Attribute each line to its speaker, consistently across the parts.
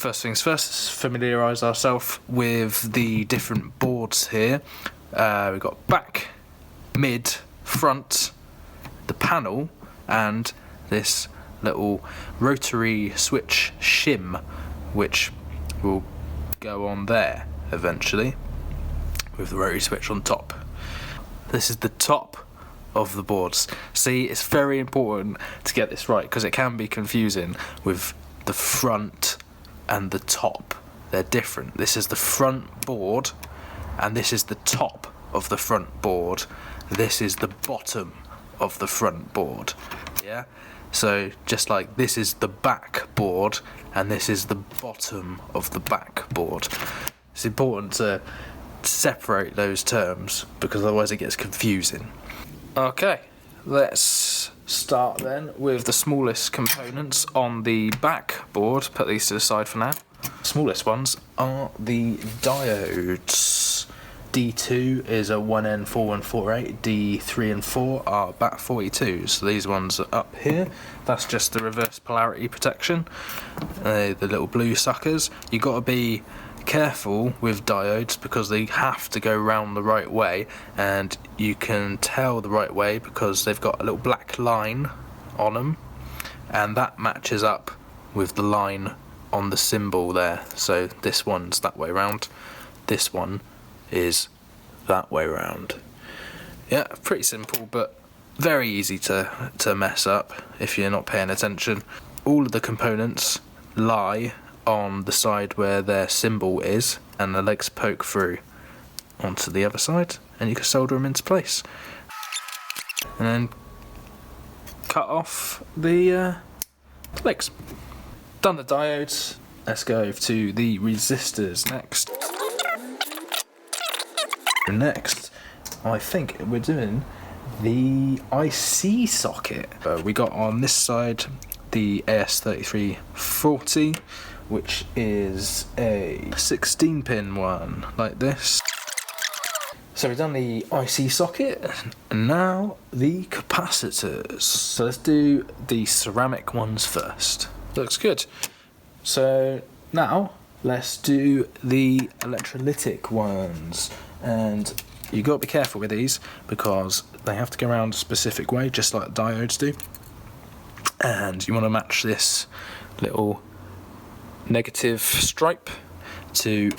Speaker 1: First things first, let's familiarise ourselves with the different boards here. We've got back, mid, front, the panel, and this little rotary switch shim, which will go on there eventually with the rotary switch on top. This is the top of the boards. See, it's very important to get this right because it can be confusing with the front and the top. They're different. This is the front board and this is the top of the front board. This is the bottom of the front board. Yeah? So just like this is the back board and this is the bottom of the back board. It's important to separate those terms because otherwise it gets confusing. Okay, let's start then with the smallest components on the back board. Put these to the side for now. Smallest ones are the diodes. D2 is a 1N4148, D3 and 4 are BAT42, so these ones are up here. That's just the reverse polarity protection, the little blue suckers. You've got to be careful with diodes because they have to go round the right way, and you can tell the right way because they've got a little black line on them, and that matches up with the line on the symbol there. So this one's that way round, this one is that way round. Yeah, pretty simple but very easy to mess up if you're not paying attention. All of the components lie on the side where their symbol is and the legs poke through onto the other side and you can solder them into place. And then cut off the legs. Done the diodes, let's go to the resistors next. Next, I think we're doing the IC socket. We got on this side the AS3340, which is a 16-pin one, like this. So we've done the IC socket, and now the capacitors. So let's do the ceramic ones first. Looks good. So now let's do the electrolytic ones. And you've got to be careful with these because they have to go around a specific way, just like diodes do. And you want to match this little negative stripe to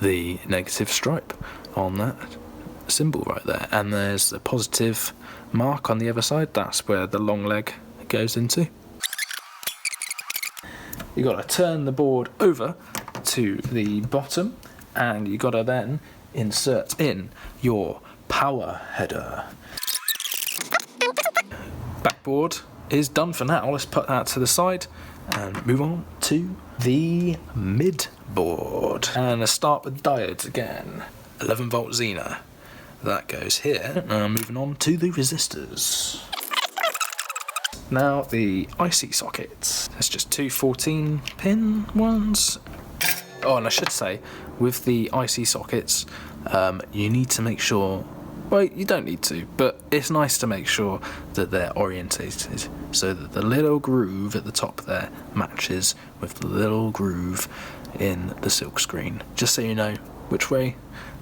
Speaker 1: the negative stripe on that symbol right there. And there's a positive mark on the other side. That's where the long leg goes into. You've got to turn the board over to the bottom, and you got to then insert in your power header. Backboard is done for now. Let's put that to the side and move on to the mid board. And let's start with diodes again. 11 volt Zener. That goes here. Now moving on to the resistors. Now the IC sockets. That's just two 14-pin ones. Oh, and I should say, with the IC sockets, you need to make sure, well, you don't need to, but it's nice to make sure that they're orientated so that the little groove at the top there matches with the little groove in the silk screen, just so you know which way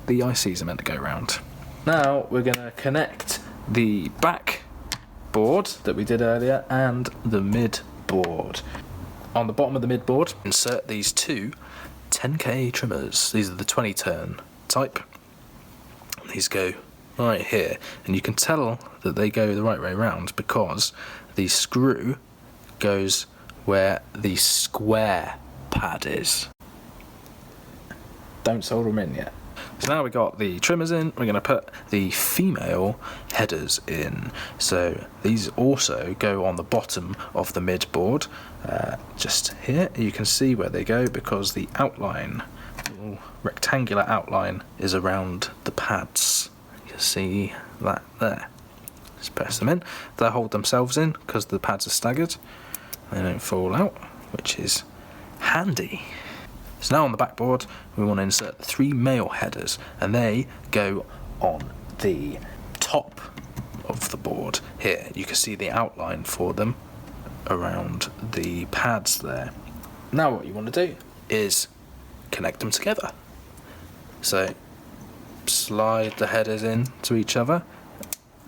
Speaker 1: the ICs are meant to go round. Now we're going to connect the back board that we did earlier and the mid board. On the bottom of the mid board, insert these two 10K trimmers. These are the 20 turn type. These go right here, and you can tell that they go the right way round because the screw goes where the square pad is. Don't solder them in yet. So now we got the trimmers in, we're going to put the female headers in. So these also go on the bottom of the mid board. Just here you can see where they go because the outline, little rectangular outline, is around the pads. You can see that there. Just press them in. They'll hold themselves in because the pads are staggered. They don't fall out, which is handy. So now on the backboard we want to insert the three male headers, and they go on the top of the board. Here you can see the outline for them around the pads there. Now what you want to do is connect them together. So slide the headers in to each other.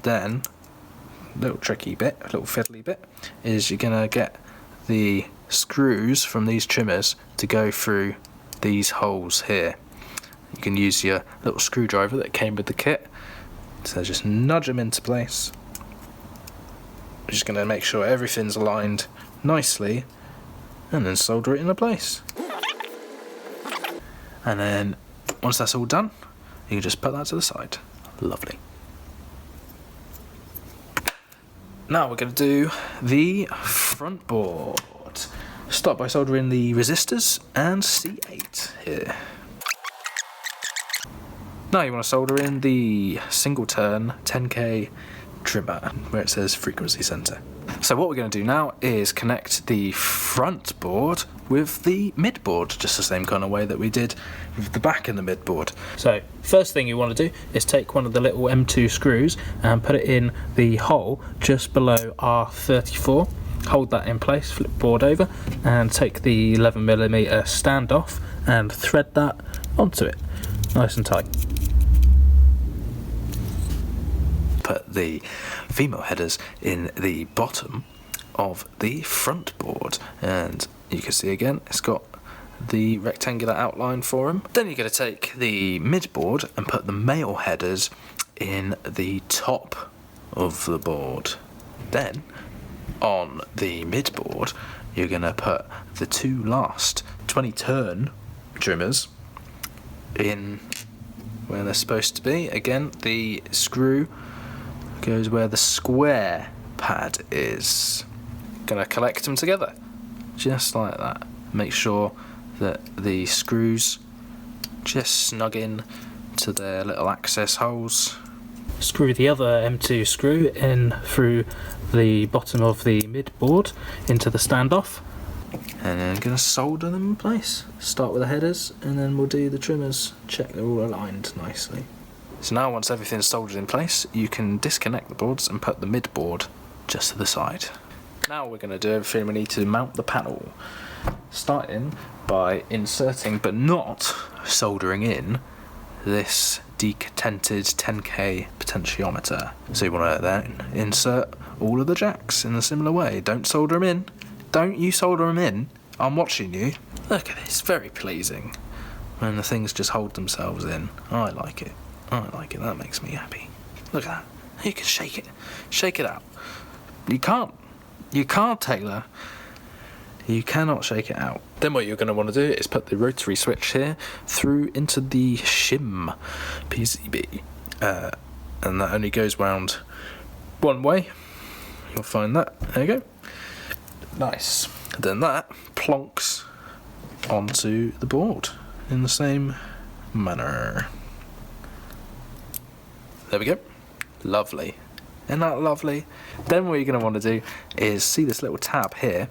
Speaker 1: Then, little tricky bit, a little fiddly bit, is you're going to get the screws from these trimmers to go through these holes here. You can use your little screwdriver that came with the kit. So just nudge them into place. We're just going to make sure everything's aligned nicely and then solder it into place. And then once that's all done, you can just put that to the side. Lovely. Now we're going to do the front board. Start by soldering the resistors and C8 here. Now you want to solder in the single turn 10K trimmer where it says frequency center. So what we're going to do now is connect the front board with the mid board, just the same kind of way that we did with the back and the mid board. So first thing you want to do is take one of the little M2 screws and put it in the hole just below R34. Hold that in place, flip board over and take the 11mm standoff and thread that onto it nice and tight. Put the female headers in the bottom of the front board, and you can see again it's got the rectangular outline for them. Then you're going to take the mid board and put the male headers in the top of the board. Then on the mid board you're going to put the two last 20 turn trimmers in where they're supposed to be. Again, the screw goes where the square pad is. Gonna collect them together just like that. Make sure that the screws just snug in to their little access holes. Screw the other M2 screw in through the bottom of the mid board into the standoff, and then gonna solder them in place. Start with the headers and then we'll do the trimmers. Check they're all aligned nicely. So now once everything's soldered in place, you can disconnect the boards and put the mid board just to the side. Now we're going to do everything we need to mount the panel. Starting by inserting but not soldering in this decontented 10K potentiometer. So you want to then insert all of the jacks in a similar way. Don't solder them in. Don't you solder them in. I'm watching you. Look at this, very pleasing. When the things just hold themselves in. I like it. I like it, that makes me happy. Look at that. You can shake it out. You can't, Taylor. You cannot shake it out. Then what you're going to want to do is put the rotary switch here through into the shim PCB. And that only goes round one way. You'll find that. There you go. Nice. Then that plonks onto the board in the same manner. There we go. Lovely. Isn't that lovely? Then what you're going to want to do is see this little tab here.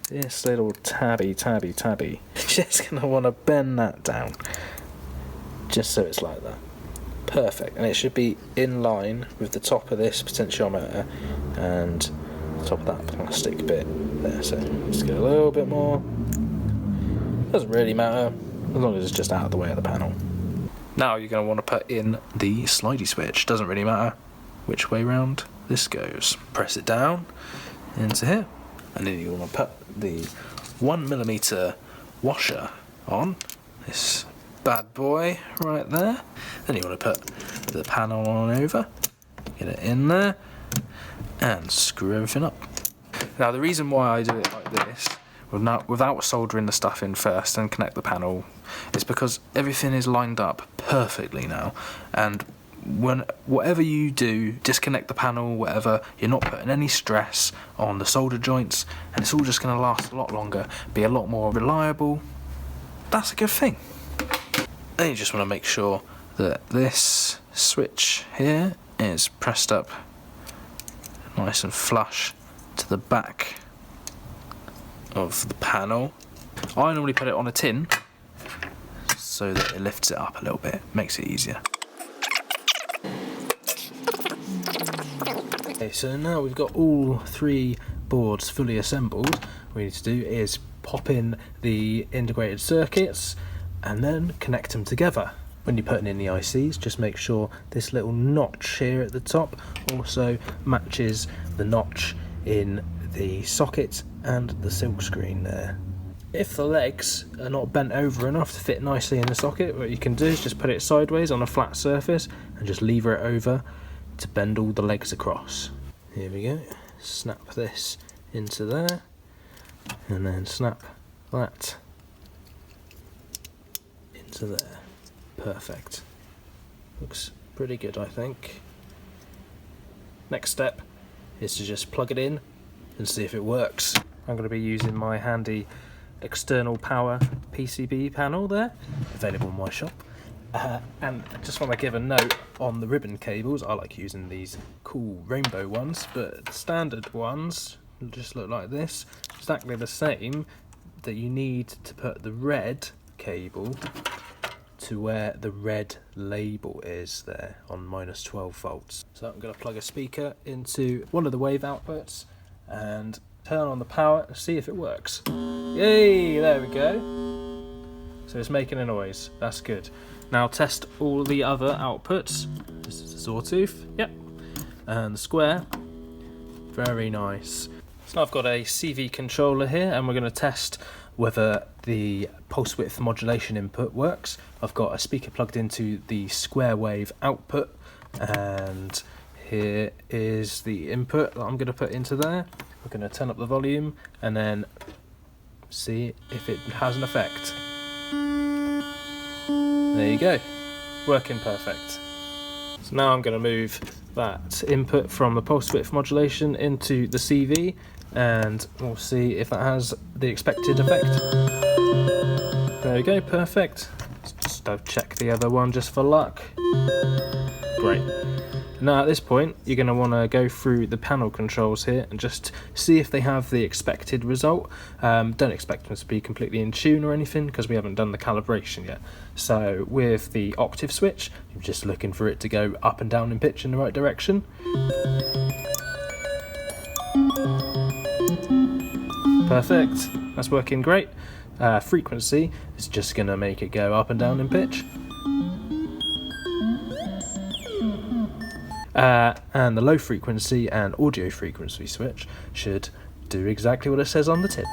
Speaker 1: This little tabby. You're just going to want to bend that down. Just so it's like that. Perfect. And it should be in line with the top of this potentiometer and the top of that plastic bit there. So just get a little bit more. Doesn't really matter as long as it's just out of the way of the panel. Now you're going to want to put in the slidey switch. Doesn't really matter which way round this goes. Press it down into here, and then you want to put the 1mm washer on this bad boy right there. Then you want to put the panel on over, get it in there, and screw everything up. Now the reason why I do it like this, without soldering the stuff in first and connect the panel, is because everything is lined up perfectly now, and whatever you do, disconnect the panel, whatever, you're not putting any stress on the solder joints, and it's all just going to last a lot longer, be a lot more reliable. That's a good thing. Then you just want to make sure that this switch here is pressed up nice and flush to the back of the panel. I normally put it on a tin so that it lifts it up a little bit, makes it easier. Okay, so now we've got all three boards fully assembled, what we need to do is pop in the integrated circuits and then connect them together. When you're putting in the ICs, just make sure this little notch here at the top also matches the notch in the socket and the silk screen there. If the legs are not bent over enough to fit nicely in the socket, what you can do is just put it sideways on a flat surface and just lever it over to bend all the legs across. Here we go. Snap this into there and then snap that into there. Perfect. Looks pretty good, I think. Next step is to just plug it in and see if it works. I'm going to be using my handy external power PCB panel there, available in my shop. And I just want to give a note on the ribbon cables. I like using these cool rainbow ones, but the standard ones just look like this, exactly the same, that you need to put the red cable to where the red label is there on -12 volts. So I'm going to plug a speaker into one of the wave outputs and turn on the power and see if it works. Yay, there we go. So it's making a noise, that's good. Now test all the other outputs. This is the sawtooth, yep, and the square, very nice. So I've got a CV controller here and we're going to test whether the pulse width modulation input works. I've got a speaker plugged into the square wave output and here is the input that I'm going to put into there. We're going to turn up the volume and then see if it has an effect. There you go, working perfect. So now I'm going to move that input from the pulse width modulation into the CV and we'll see if that has the expected effect. There we go, perfect. Let's just check the other one just for luck. Great. Now at this point you're going to want to go through the panel controls here and just see if they have the expected result. Don't expect them to be completely in tune or anything because we haven't done the calibration yet. So with the octave switch, you're just looking for it to go up and down in pitch in the right direction. Perfect, that's working great. Frequency is just going to make it go up and down in pitch. And the low frequency and audio frequency switch should do exactly what it says on the tin.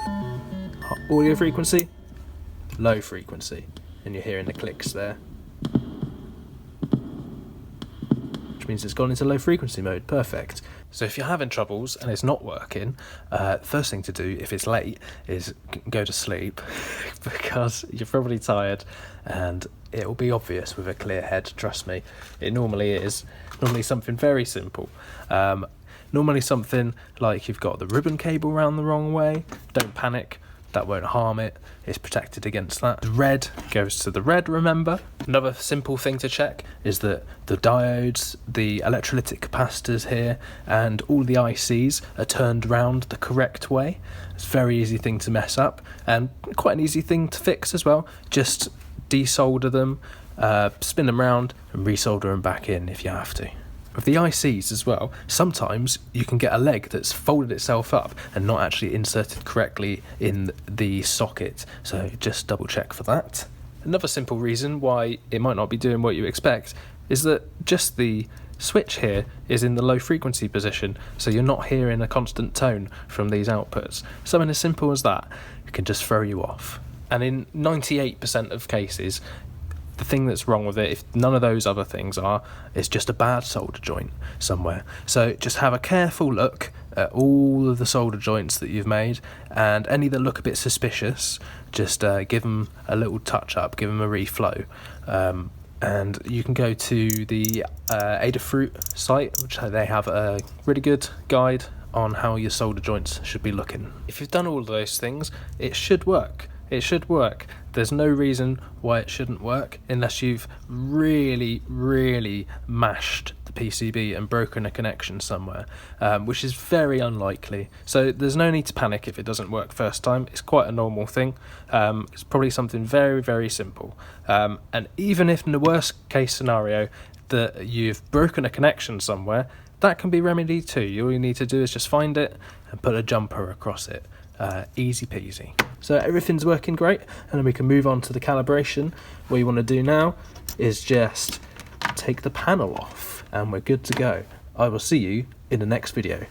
Speaker 1: Audio frequency, low frequency, and you're hearing the clicks there, which means it's gone into low frequency mode. Perfect. So if you're having troubles and it's not working, the first thing to do if it's late is go to sleep because you're probably tired and it will be obvious with a clear head, trust me. It normally is. Normally something very simple. Normally something like you've got the ribbon cable round the wrong way. Don't panic, that won't harm it. It's protected against that. The red goes to the red, remember. Another simple thing to check is that the diodes, the electrolytic capacitors here, and all the ICs are turned round the correct way. It's a very easy thing to mess up and quite an easy thing to fix as well. Just desolder them, spin them around and resolder them back in if you have to. With the ICs as well, sometimes you can get a leg that's folded itself up and not actually inserted correctly in the socket, so just double check for that. Another simple reason why it might not be doing what you expect is that just the switch here is in the low frequency position, so you're not hearing a constant tone from these outputs. Something as simple as that can just throw you off. And in 98% of cases, the thing that's wrong with it, if none of those other things are, is just a bad solder joint somewhere. So just have a careful look at all of the solder joints that you've made, and any that look a bit suspicious, just give them a little touch up, give them a reflow. And you can go to the Adafruit site, which they have a really good guide on how your solder joints should be looking. If you've done all of those things, it should work. It should work. There's no reason why it shouldn't work unless you've really mashed the PCB and broken a connection somewhere, which is very unlikely. So there's no need to panic if it doesn't work first time. It's quite a normal thing. It's probably something very simple. And even if in the worst case scenario that you've broken a connection somewhere, that can be remedied too. All you need to do is just find it and put a jumper across it. Easy peasy. So everything's working great, and then we can move on to the calibration. What you want to do now is just take the panel off, and we're good to go. I will see you in the next video.